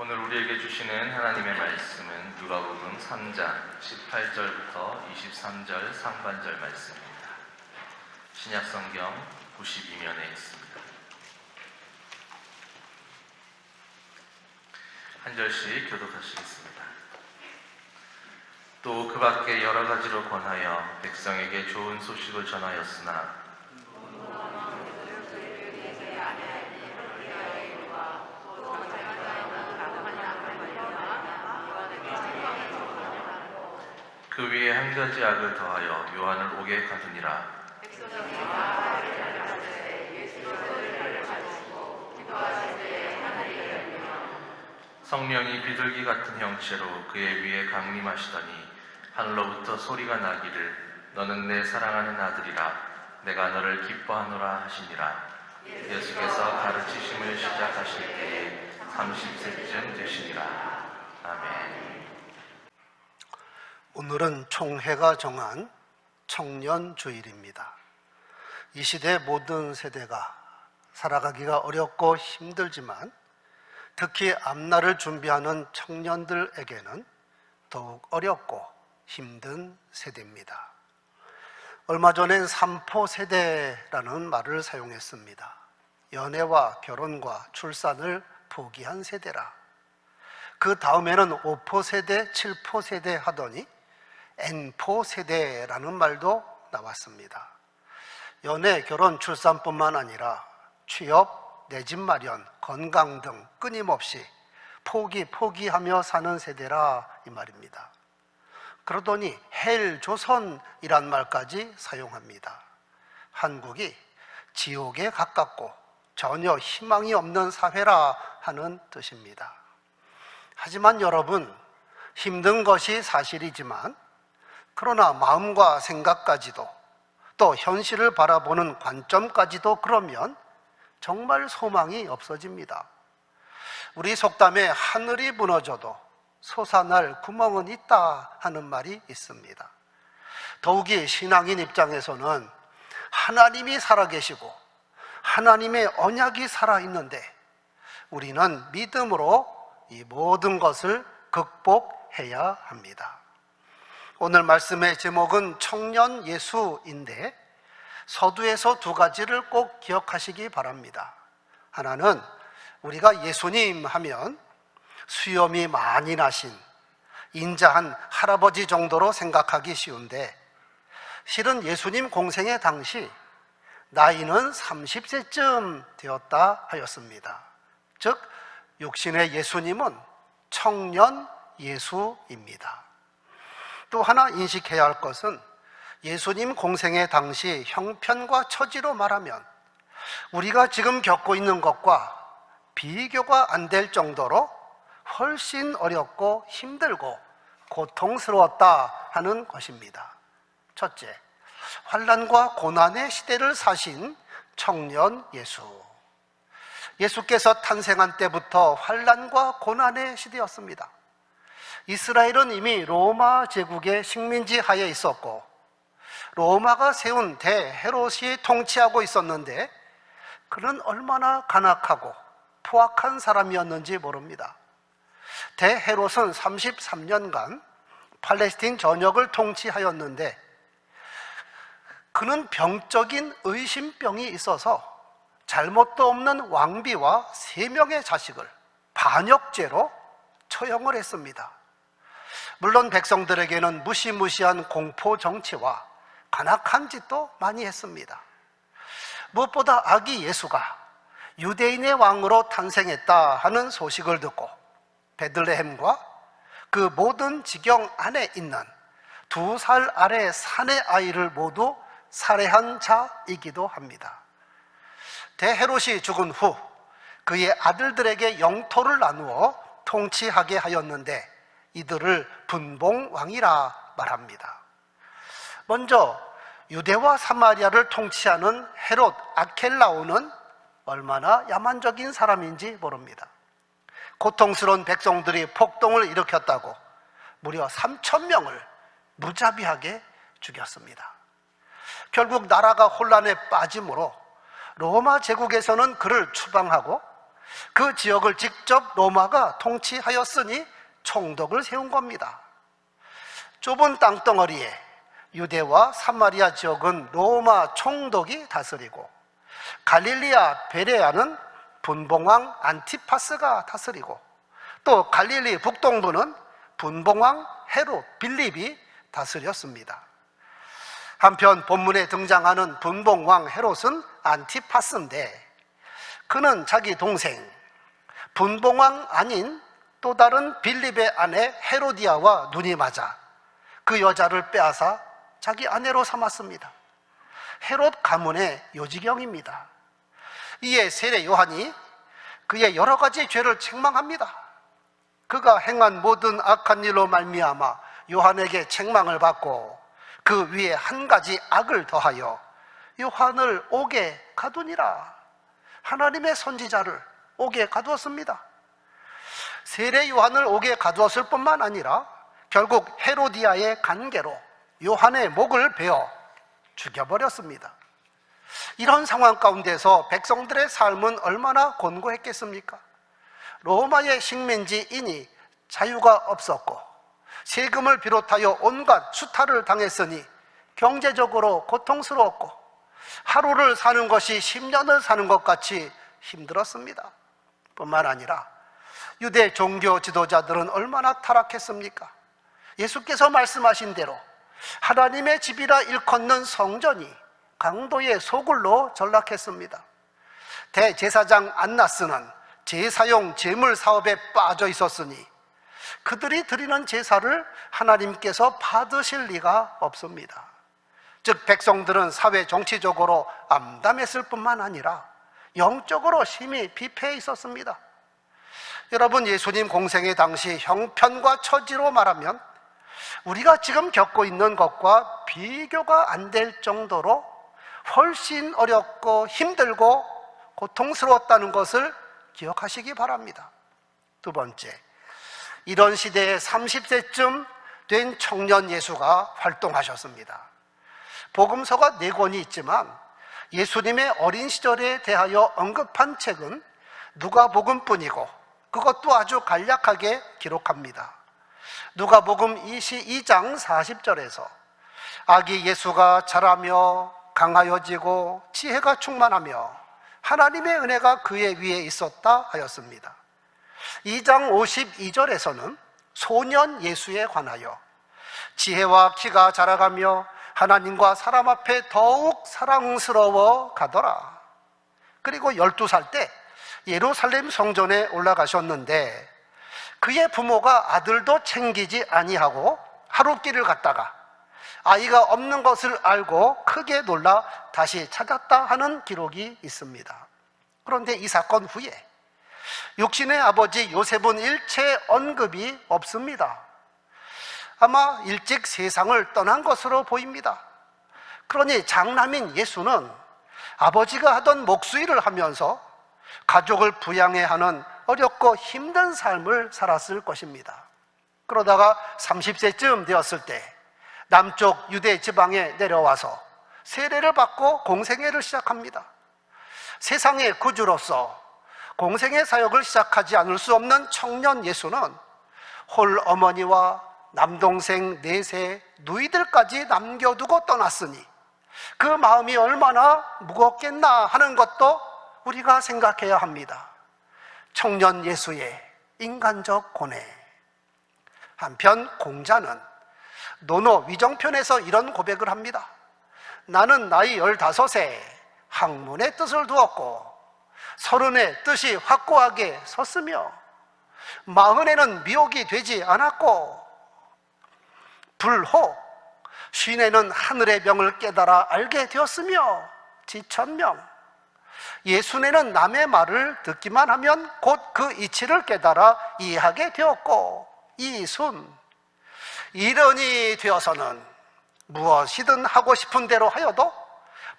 오늘 우리에게 주시는 하나님의 말씀은 누가복음 3장 18절부터 23절 상반절 말씀입니다. 신약성경 92면에 있습니다. 한 절씩 교독하시겠습니다. 또 그 밖에 여러 가지로 권하여 백성에게 좋은 소식을 전하였으나 그 위에 한 가지 악을 더하여 요한을 옥에 가두니라. 성령이 비둘기 같은 형체로 그의 위에 강림하시더니 하늘로부터 소리가 나기를 너는 내 사랑하는 아들이라 내가 너를 기뻐하노라 하시니라. 예수께서 가르치심을 시작하실 때에 30세쯤 되시니라. 아멘. 오늘은 총회가 정한 청년주일입니다. 이 시대 모든 세대가 살아가기가 어렵고 힘들지만 특히 앞날을 준비하는 청년들에게는 더욱 어렵고 힘든 세대입니다. 얼마 전엔 3포 세대라는 말을 사용했습니다. 연애와 결혼과 출산을 포기한 세대라. 그 다음에는 5포 세대, 7포 세대 하더니 N포 세대라는 말도 나왔습니다. 연애, 결혼, 출산뿐만 아니라 취업, 내 집 마련, 건강 등 끊임없이 포기하며 사는 세대라 이 말입니다. 그러더니 헬조선이란 말까지 사용합니다. 한국이 지옥에 가깝고 전혀 희망이 없는 사회라 하는 뜻입니다. 하지만 여러분, 힘든 것이 사실이지만 그러나 마음과 생각까지도 또 현실을 바라보는 관점까지도 그러면 정말 소망이 없어집니다. 우리 속담에 하늘이 무너져도 솟아날 구멍은 있다 하는 말이 있습니다. 더욱이 신앙인 입장에서는 하나님이 살아계시고 하나님의 언약이 살아있는데 우리는 믿음으로 이 모든 것을 극복해야 합니다. 오늘 말씀의 제목은 청년 예수인데 서두에서 두 가지를 꼭 기억하시기 바랍니다. 하나는 우리가 예수님 하면 수염이 많이 나신 인자한 할아버지 정도로 생각하기 쉬운데 실은 예수님 공생의 당시 나이는 30세쯤 되었다 하였습니다. 즉 육신의 예수님은 청년 예수입니다. 또 하나 인식해야 할 것은 예수님 공생의 당시 형편과 처지로 말하면 우리가 지금 겪고 있는 것과 비교가 안 될 정도로 훨씬 어렵고 힘들고 고통스러웠다 하는 것입니다. 첫째, 환난과 고난의 시대를 사신 청년 예수. 예수께서 탄생한 때부터 환난과 고난의 시대였습니다. 이스라엘은 이미 로마 제국의 식민지 하에 있었고 로마가 세운 대헤롯이 통치하고 있었는데 그는 얼마나 간악하고 포악한 사람이었는지 모릅니다. 대헤롯은 33년간 팔레스틴 전역을 통치하였는데 그는 병적인 의심병이 있어서 잘못도 없는 왕비와 3명의 자식을 반역죄로 처형을 했습니다. 물론 백성들에게는 무시무시한 공포 정치와 간악한 짓도 많이 했습니다. 무엇보다 아기 예수가 유대인의 왕으로 탄생했다 하는 소식을 듣고 베들레헴과 그 모든 지경 안에 있는 2살 아래 산의 아이를 모두 살해한 자이기도 합니다. 대헤롯이 죽은 후 그의 아들들에게 영토를 나누어 통치하게 하였는데 이들을 분봉왕이라 말합니다. 먼저 유대와 사마리아를 통치하는 헤롯 아켈라오는 얼마나 야만적인 사람인지 모릅니다. 고통스러운 백성들이 폭동을 일으켰다고 무려 3,000명을 무자비하게 죽였습니다. 결국 나라가 혼란에 빠짐으로 로마 제국에서는 그를 추방하고 그 지역을 직접 로마가 통치하였으니 총독을 세운 겁니다. 좁은 땅덩어리에 유대와 사마리아 지역은 로마 총독이 다스리고, 갈릴리아 베레아는 분봉왕 안티파스가 다스리고, 또 갈릴리 북동부는 분봉왕 헤롯 빌립이 다스렸습니다. 한편 본문에 등장하는 분봉왕 헤롯은 안티파스인데, 그는 자기 동생 분봉왕 아닌 또 다른 빌립의 아내 헤로디아와 눈이 맞아 그 여자를 빼앗아 자기 아내로 삼았습니다. 헤롯 가문의 요지경입니다. 이에 세례 요한이 그의 여러 가지 죄를 책망합니다. 그가 행한 모든 악한 일로 말미암아 요한에게 책망을 받고 그 위에 한 가지 악을 더하여 요한을 옥에 가두니라. 하나님의 선지자를 옥에 가두었습니다. 세례 요한을 옥에 가두었을 뿐만 아니라 결국 헤로디아의 관계로 요한의 목을 베어 죽여버렸습니다. 이런 상황 가운데서 백성들의 삶은 얼마나 곤고했겠습니까? 로마의 식민지이니 자유가 없었고 세금을 비롯하여 온갖 수탈을 당했으니 경제적으로 고통스러웠고 하루를 사는 것이 10년을 사는 것 같이 힘들었습니다. 뿐만 아니라 유대 종교 지도자들은 얼마나 타락했습니까? 예수께서 말씀하신 대로 하나님의 집이라 일컫는 성전이 강도의 소굴로 전락했습니다. 대제사장 안나스는 제사용 제물 사업에 빠져 있었으니 그들이 드리는 제사를 하나님께서 받으실 리가 없습니다. 즉 백성들은 사회 정치적으로 암담했을 뿐만 아니라 영적으로 심히 피폐해 있었습니다. 여러분, 예수님 공생의 당시 형편과 처지로 말하면 우리가 지금 겪고 있는 것과 비교가 안 될 정도로 훨씬 어렵고 힘들고 고통스러웠다는 것을 기억하시기 바랍니다. 두 번째, 이런 시대에 30세쯤 된 청년 예수가 활동하셨습니다. 복음서가 4권이 있지만 예수님의 어린 시절에 대하여 언급한 책은 누가복음뿐이고 그것도 아주 간략하게 기록합니다. 누가복음 22장 40절에서 아기 예수가 자라며 강하여지고 지혜가 충만하며 하나님의 은혜가 그의 위에 있었다 하였습니다. 2장 52절에서는 소년 예수에 관하여 지혜와 키가 자라가며 하나님과 사람 앞에 더욱 사랑스러워 가더라. 그리고 12살 때 예루살렘 성전에 올라가셨는데 그의 부모가 아들도 챙기지 아니하고 하룻길을 갔다가 아이가 없는 것을 알고 크게 놀라 다시 찾았다 하는 기록이 있습니다. 그런데 이 사건 후에 육신의 아버지 요셉은 일체 언급이 없습니다. 아마 일찍 세상을 떠난 것으로 보입니다. 그러니 장남인 예수는 아버지가 하던 목수일을 하면서 가족을 부양해야 하는 어렵고 힘든 삶을 살았을 것입니다. 그러다가 30세쯤 되었을 때 남쪽 유대 지방에 내려와서 세례를 받고 공생애를 시작합니다. 세상의 구주로서 공생애 사역을 시작하지 않을 수 없는 청년 예수는 홀 어머니와 남동생 4세 누이들까지 남겨두고 떠났으니 그 마음이 얼마나 무겁겠나 하는 것도 우리가 생각해야 합니다. 청년 예수의 인간적 고뇌. 한편 공자는 논어 위정편에서 이런 고백을 합니다. 나는 나이 15에 학문의 뜻을 두었고 30에 뜻이 확고하게 섰으며 40에는 미혹이 되지 않았고 불호 50에는 하늘의 명을 깨달아 알게 되었으며 지천명 60에는 남의 말을 듣기만 하면 곧 그 이치를 깨달아 이해하게 되었고 이순 70이 되어서는 무엇이든 하고 싶은 대로 하여도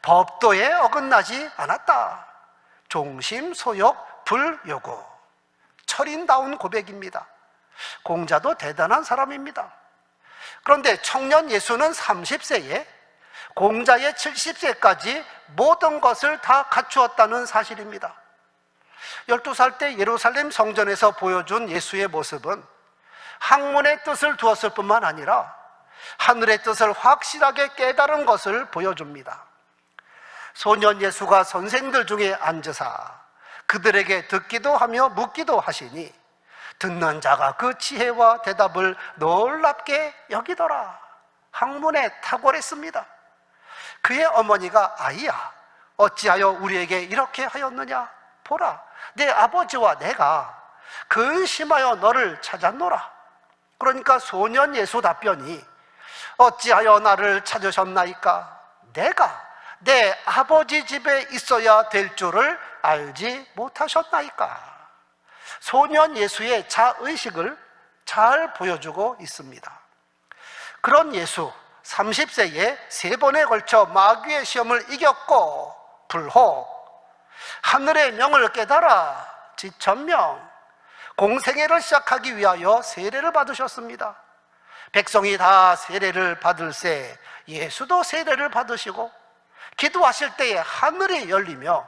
법도에 어긋나지 않았다. 종심소욕 불요구. 철인다운 고백입니다. 공자도 대단한 사람입니다. 그런데 청년 예수는 30세에 공자의 70세까지 모든 것을 다 갖추었다는 사실입니다. 12살 때 예루살렘 성전에서 보여준 예수의 모습은 학문의 뜻을 두었을 뿐만 아니라 하늘의 뜻을 확실하게 깨달은 것을 보여줍니다. 소년 예수가 선생들 중에 앉으사 그들에게 듣기도 하며 묻기도 하시니 듣는 자가 그 지혜와 대답을 놀랍게 여기더라. 학문에 탁월했습니다. 그의 어머니가 아이야, 어찌하여 우리에게 이렇게 하였느냐? 보라, 내 아버지와 내가 근심하여 너를 찾았노라. 그러니까 소년 예수 답변이 어찌하여 나를 찾으셨나이까? 내가 내 아버지 집에 있어야 될 줄을 알지 못하셨나이까? 소년 예수의 자의식을 잘 보여주고 있습니다. 그런 예수, 30세에 3번에 걸쳐 마귀의 시험을 이겼고 불혹, 하늘의 명을 깨달아 지천명, 공생애를 시작하기 위하여 세례를 받으셨습니다. 백성이 다 세례를 받을새 예수도 세례를 받으시고 기도하실 때에 하늘이 열리며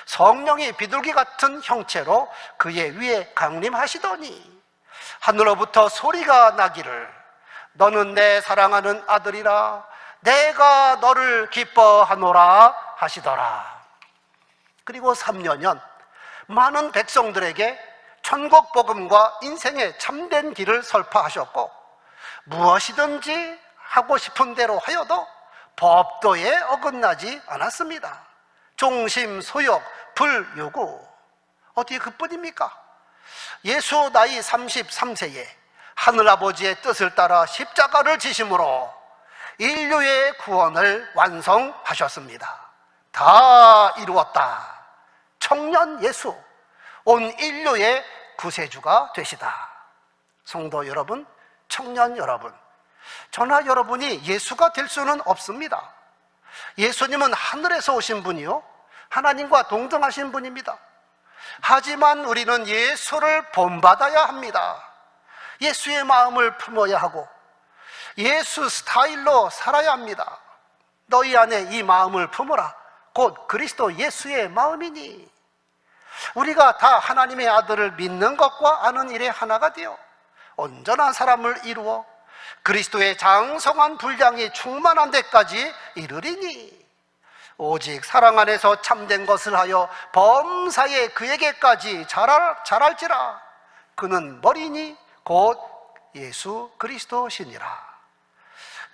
성령이 비둘기 같은 형체로 그의 위에 강림하시더니 하늘로부터 소리가 나기를 너는 내 사랑하는 아들이라 내가 너를 기뻐하노라 하시더라. 그리고 3년연 많은 백성들에게 천국 복음과 인생의 참된 길을 설파하셨고 무엇이든지 하고 싶은 대로 하여도 법도에 어긋나지 않았습니다. 종심, 소욕, 불요구. 어떻게 그뿐입니까? 예수 나이 33세에 하늘아버지의 뜻을 따라 십자가를 지심으로 인류의 구원을 완성하셨습니다. 다 이루었다. 청년 예수, 온 인류의 구세주가 되시다. 성도 여러분, 청년 여러분, 저나 여러분이 예수가 될 수는 없습니다. 예수님은 하늘에서 오신 분이요 하나님과 동등하신 분입니다. 하지만 우리는 예수를 본받아야 합니다. 예수의 마음을 품어야 하고 예수 스타일로 살아야 합니다. 너희 안에 이 마음을 품어라. 곧 그리스도 예수의 마음이니 우리가 다 하나님의 아들을 믿는 것과 아는 일에 하나가 되어 온전한 사람을 이루어 그리스도의 장성한 분량이 충만한 데까지 이르리니 오직 사랑 안에서 참된 것을 하여 범사에 그에게까지 자랄지라. 그는 머리니 곧 예수 그리스도시니라.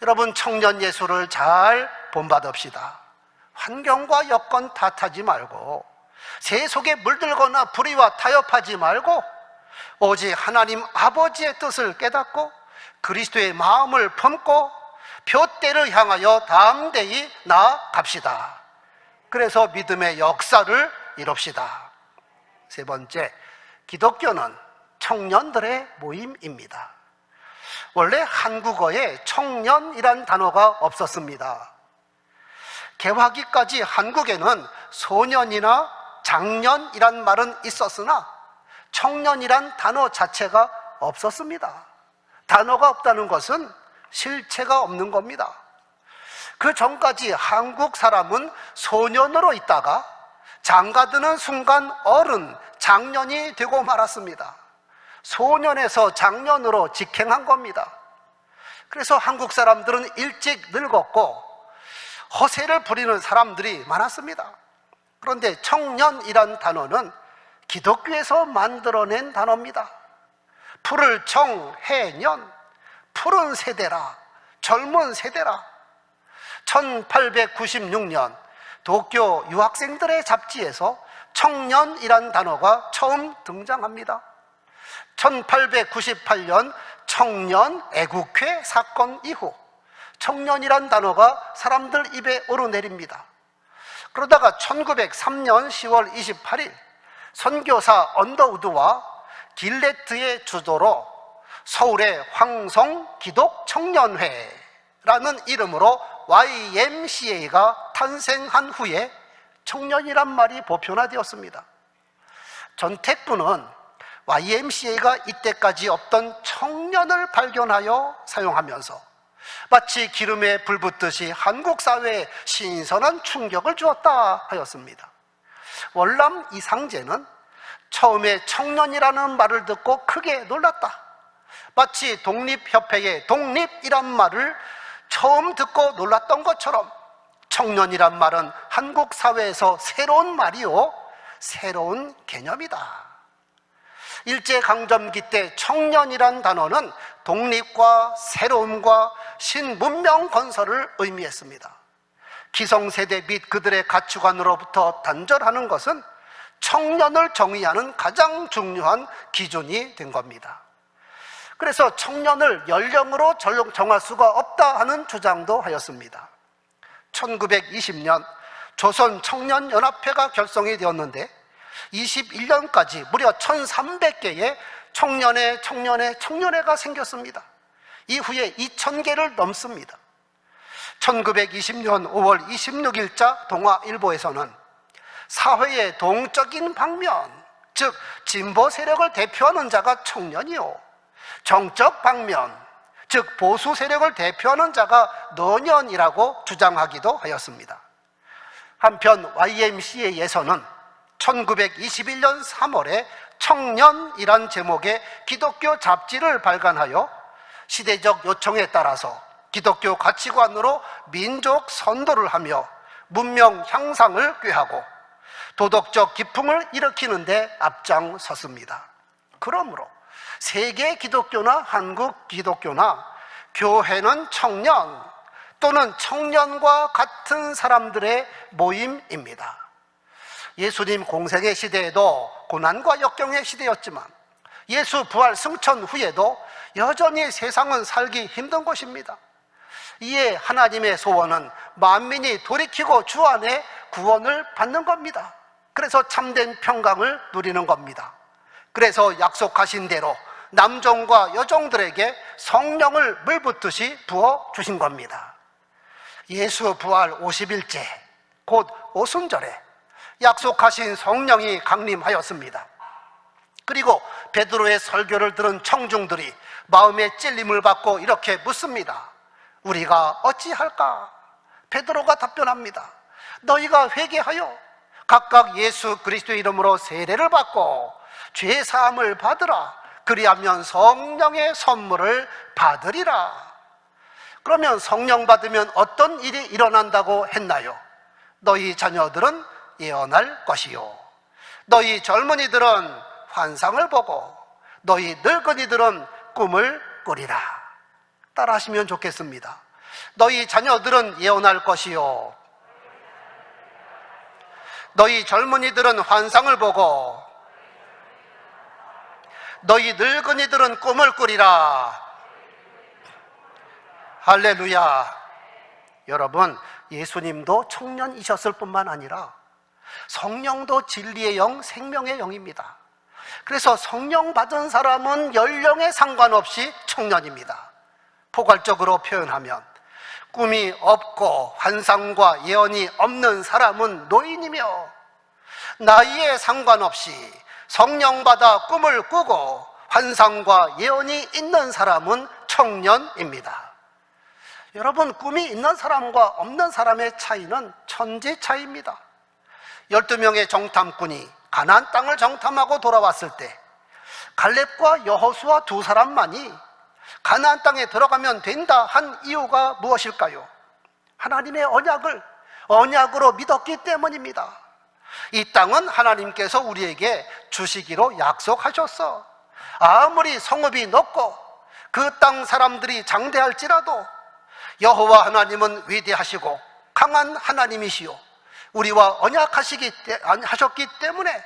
여러분, 청년 예수를 잘 본받읍시다. 환경과 여건 탓하지 말고 세속에 물들거나 불의와 타협하지 말고 오직 하나님 아버지의 뜻을 깨닫고 그리스도의 마음을 품고 표대를 향하여 담대히 나아갑시다. 그래서 믿음의 역사를 이룹시다. 세 번째, 기독교는 청년들의 모임입니다. 원래 한국어에 청년이란 단어가 없었습니다. 개화기까지 한국에는 소년이나 장년이란 말은 있었으나 청년이란 단어 자체가 없었습니다. 단어가 없다는 것은 실체가 없는 겁니다. 그 전까지 한국 사람은 소년으로 있다가 장가드는 순간 어른, 장년이 되고 말았습니다. 소년에서 장년으로 직행한 겁니다. 그래서 한국 사람들은 일찍 늙었고 허세를 부리는 사람들이 많았습니다. 그런데 청년이란 단어는 기독교에서 만들어낸 단어입니다. 푸를 청, 해, 년, 푸른 세대라, 젊은 세대라. 1896년 도쿄 유학생들의 잡지에서 청년이란 단어가 처음 등장합니다. 1898년 청년 애국회 사건 이후 청년이란 단어가 사람들 입에 오르내립니다. 그러다가 1903년 10월 28일 선교사 언더우드와 길레트의 주도로 서울의 황성 기독 청년회라는 이름으로 YMCA가 탄생한 후에 청년이란 말이 보편화되었습니다. 전택부는 YMCA가 이때까지 없던 청년을 발견하여 사용하면서 마치 기름에 불 붙듯이 한국 사회에 신선한 충격을 주었다 하였습니다. 월남 이상제는 처음에 청년이라는 말을 듣고 크게 놀랐다. 마치 독립협회의 독립이란 말을 처음 듣고 놀랐던 것처럼 청년이란 말은 한국 사회에서 새로운 말이요, 새로운 개념이다. 일제강점기 때 청년이란 단어는 독립과 새로움과 신문명 건설을 의미했습니다. 기성세대 및 그들의 가치관으로부터 단절하는 것은 청년을 정의하는 가장 중요한 기준이 된 겁니다. 그래서 청년을 연령으로 정할 수가 없다 하는 주장도 하였습니다. 1920년 조선청년연합회가 결성이 되었는데 21년까지 무려 1300개의 청년회가 생겼습니다. 이후에 2000개를 넘습니다. 1920년 5월 26일자 동아일보에서는 사회의 동적인 방면, 즉 진보 세력을 대표하는 자가 청년이요, 정적 방면, 즉 보수 세력을 대표하는 자가 노년이라고 주장하기도 하였습니다. 한편 YMCA에서는 1921년 3월에 청년이란 제목의 기독교 잡지를 발간하여 시대적 요청에 따라서 기독교 가치관으로 민족 선도를 하며 문명 향상을 꾀하고 도덕적 기풍을 일으키는 데 앞장섰습니다. 그러므로 세계 기독교나 한국 기독교나 교회는 청년 또는 청년과 같은 사람들의 모임입니다. 예수님 공생의 시대에도 고난과 역경의 시대였지만 예수 부활 승천 후에도 여전히 세상은 살기 힘든 곳입니다. 이에 하나님의 소원은 만민이 돌이키고 주 안에 구원을 받는 겁니다. 그래서 참된 평강을 누리는 겁니다. 그래서 약속하신 대로 남종과 여종들에게 성령을 물붓듯이 부어주신 겁니다. 예수 부활 50일째 곧 오순절에 약속하신 성령이 강림하였습니다. 그리고 베드로의 설교를 들은 청중들이 마음의 찔림을 받고 이렇게 묻습니다. 우리가 어찌할까? 베드로가 답변합니다. 너희가 회개하여 각각 예수 그리스도의 이름으로 세례를 받고 죄 사함을 받으라. 그리하면 성령의 선물을 받으리라. 그러면 성령 받으면 어떤 일이 일어난다고 했나요? 너희 자녀들은 예언할 것이요, 너희 젊은이들은 환상을 보고 너희 늙은이들은 꿈을 꾸리라. 따라하시면 좋겠습니다. 너희 자녀들은 예언할 것이요, 너희 젊은이들은 환상을 보고 너희 늙은이들은 꿈을 꾸리라. 할렐루야. 여러분, 예수님도 청년이셨을 뿐만 아니라 성령도 진리의 영, 생명의 영입니다. 그래서 성령 받은 사람은 연령에 상관없이 청년입니다. 포괄적으로 표현하면 꿈이 없고 환상과 예언이 없는 사람은 노인이며, 나이에 상관없이 성령 받아 꿈을 꾸고 환상과 예언이 있는 사람은 청년입니다. 여러분, 꿈이 있는 사람과 없는 사람의 차이는 천지 차이입니다. 12명의 정탐꾼이 가나안 땅을 정탐하고 돌아왔을 때 갈렙과 여호수아 두 사람만이 가나안 땅에 들어가면 된다 한 이유가 무엇일까요? 하나님의 언약으로 믿었기 때문입니다. 이 땅은 하나님께서 우리에게 주시기로 약속하셨어. 아무리 성읍이 높고 그 땅 사람들이 장대할지라도 여호와 하나님은 위대하시고 강한 하나님이시요 우리와 언약하셨기 때문에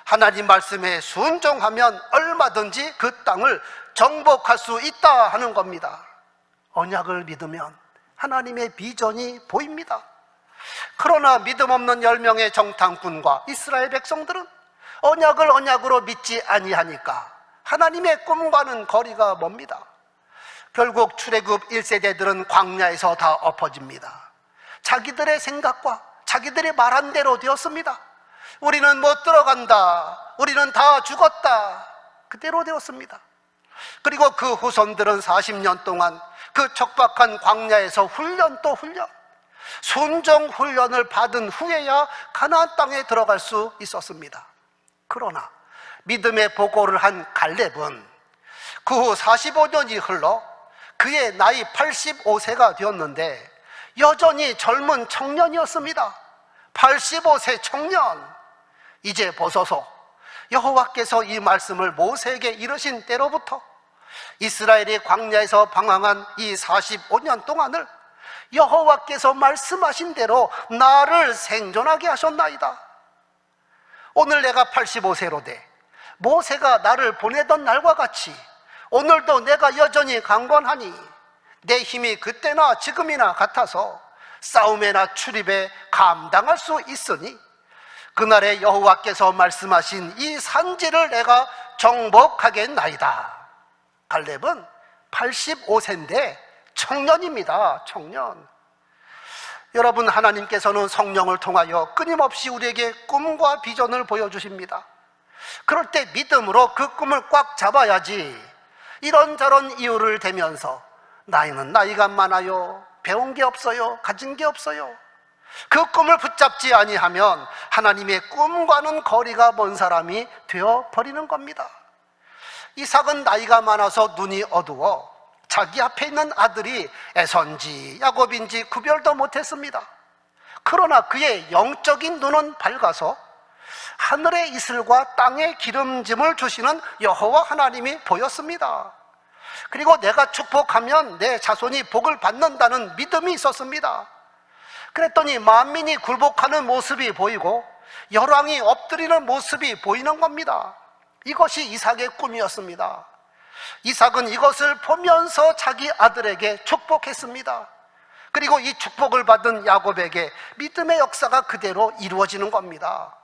하나님 말씀에 순종하면 얼마든지 그 땅을 정복할 수 있다 하는 겁니다. 언약을 믿으면 하나님의 비전이 보입니다. 그러나 믿음 없는 10명의 정탐꾼과 이스라엘 백성들은 언약으로 믿지 아니하니까 하나님의 꿈과는 거리가 멉니다. 결국 출애굽 1세대들은 광야에서 다 엎어집니다. 자기들의 생각과 자기들이 말한 대로 되었습니다. 우리는 못 들어간다, 우리는 다 죽었다, 그대로 되었습니다. 그리고 그 후손들은 40년 동안 그 척박한 광야에서 훈련 또 훈련, 순종 훈련을 받은 후에야 가나안 땅에 들어갈 수 있었습니다. 그러나 믿음의 보고를 한 갈렙은 그 후 45년이 흘러 그의 나이 85세가 되었는데 여전히 젊은 청년이었습니다. 85세 청년, 이제 보소서, 여호와께서 이 말씀을 모세에게 이르신 때로부터 이스라엘이 광야에서 방황한 이 45년 동안을 여호와께서 말씀하신 대로 나를 생존하게 하셨나이다. 오늘 내가 85세로 돼 모세가 나를 보내던 날과 같이 오늘도 내가 여전히 강건하니 내 힘이 그때나 지금이나 같아서 싸움에나 출입에 감당할 수 있으니 그날에 여호와께서 말씀하신 이 산지를 내가 정복하겠나이다. 갈렙은 85세인데 청년입니다. 청년. 여러분, 하나님께서는 성령을 통하여 끊임없이 우리에게 꿈과 비전을 보여주십니다. 그럴 때 믿음으로 그 꿈을 꽉 잡아야지 이런저런 이유를 대면서 나이는 나이가 많아요, 배운 게 없어요, 가진 게 없어요, 그 꿈을 붙잡지 아니하면 하나님의 꿈과는 거리가 먼 사람이 되어버리는 겁니다. 이삭은 나이가 많아서 눈이 어두워 자기 앞에 있는 아들이 에서인지 야곱인지 구별도 못했습니다. 그러나 그의 영적인 눈은 밝아서 하늘의 이슬과 땅의 기름짐을 주시는 여호와 하나님이 보였습니다. 그리고 내가 축복하면 내 자손이 복을 받는다는 믿음이 있었습니다. 그랬더니 만민이 굴복하는 모습이 보이고 열왕이 엎드리는 모습이 보이는 겁니다. 이것이 이삭의 꿈이었습니다. 이삭은 이것을 보면서 자기 아들에게 축복했습니다. 그리고 이 축복을 받은 야곱에게 믿음의 역사가 그대로 이루어지는 겁니다.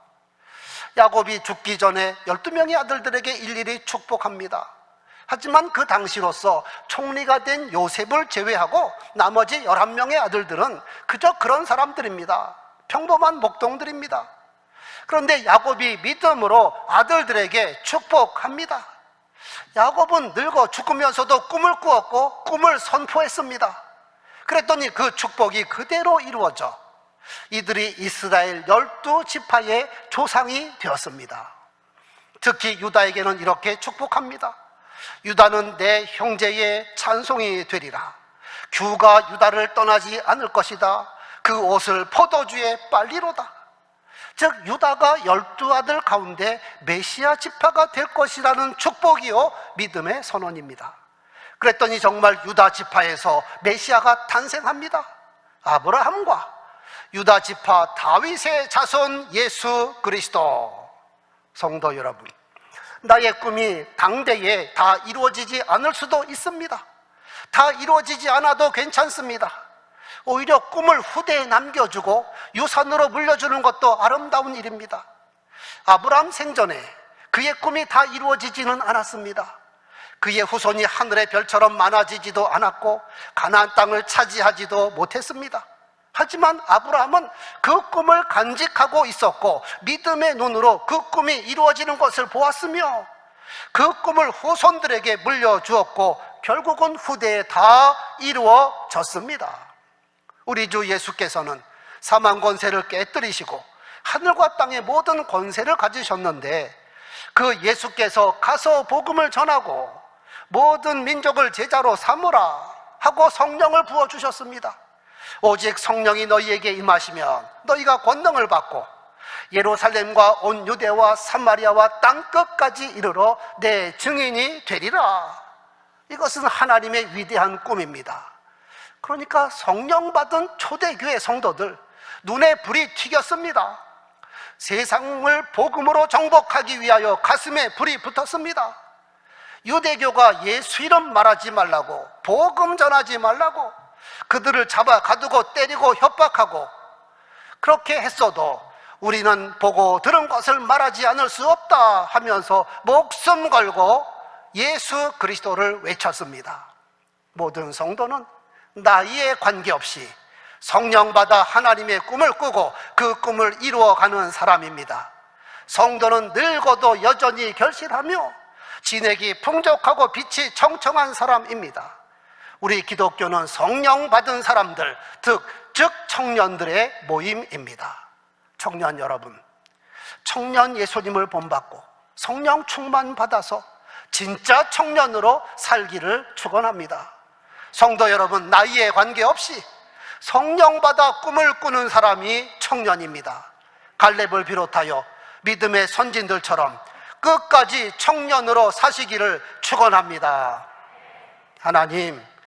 야곱이 죽기 전에 12명의 아들들에게 일일이 축복합니다. 하지만 그 당시로서 총리가 된 요셉을 제외하고 나머지 11명의 아들들은 그저 그런 사람들입니다. 평범한 목동들입니다. 그런데 야곱이 믿음으로 아들들에게 축복합니다. 야곱은 늙어 죽으면서도 꿈을 꾸었고 꿈을 선포했습니다. 그랬더니 그 축복이 그대로 이루어져 이들이 이스라엘 12지파의 조상이 되었습니다. 특히 유다에게는 이렇게 축복합니다. 유다는 내 형제의 찬송이 되리라. 규가 유다를 떠나지 않을 것이다. 그 옷을 포도주에 빨리로다. 즉 유다가 12아들 가운데 메시아 지파가 될 것이라는 축복이요 믿음의 선언입니다. 그랬더니 정말 유다 지파에서 메시아가 탄생합니다. 아브라함과 유다 지파 다윗의 자손 예수 그리스도. 성도 여러분, 나의 꿈이 당대에 다 이루어지지 않을 수도 있습니다. 다 이루어지지 않아도 괜찮습니다. 오히려 꿈을 후대에 남겨주고 유산으로 물려주는 것도 아름다운 일입니다. 아브라함 생전에 그의 꿈이 다 이루어지지는 않았습니다. 그의 후손이 하늘의 별처럼 많아지지도 않았고 가나안 땅을 차지하지도 못했습니다. 하지만 아브라함은 그 꿈을 간직하고 있었고 믿음의 눈으로 그 꿈이 이루어지는 것을 보았으며 그 꿈을 후손들에게 물려주었고 결국은 후대에 다 이루어졌습니다. 우리 주 예수께서는 사망 권세를 깨뜨리시고 하늘과 땅의 모든 권세를 가지셨는데 그 예수께서 가서 복음을 전하고 모든 민족을 제자로 삼으라 하고 성령을 부어주셨습니다. 오직 성령이 너희에게 임하시면 너희가 권능을 받고 예루살렘과 온 유대와 사마리아와 땅끝까지 이르러 내 증인이 되리라. 이것은 하나님의 위대한 꿈입니다. 그러니까 성령 받은 초대교회 성도들 눈에 불이 튀겼습니다. 세상을 복음으로 정복하기 위하여 가슴에 불이 붙었습니다. 유대교가 예수 이름 말하지 말라고, 복음 전하지 말라고 그들을 잡아 가두고 때리고 협박하고 그렇게 했어도 우리는 보고 들은 것을 말하지 않을 수 없다 하면서 목숨 걸고 예수 그리스도를 외쳤습니다. 모든 성도는 나이에 관계없이 성령 받아 하나님의 꿈을 꾸고 그 꿈을 이루어가는 사람입니다. 성도는 늙어도 여전히 결실하며 진액이 풍족하고 빛이 청청한 사람입니다. 우리 기독교는 성령 받은 사람들, 즉 청년들의 모임입니다. 청년 여러분, 청년 예수님을 본받고 성령 충만 받아서 진짜 청년으로 살기를 축원합니다. 성도 여러분, 나이에 관계없이 성령 받아 꿈을 꾸는 사람이 청년입니다. 갈렙을 비롯하여 믿음의 선진들처럼 끝까지 청년으로 사시기를 축원합니다. 하나님,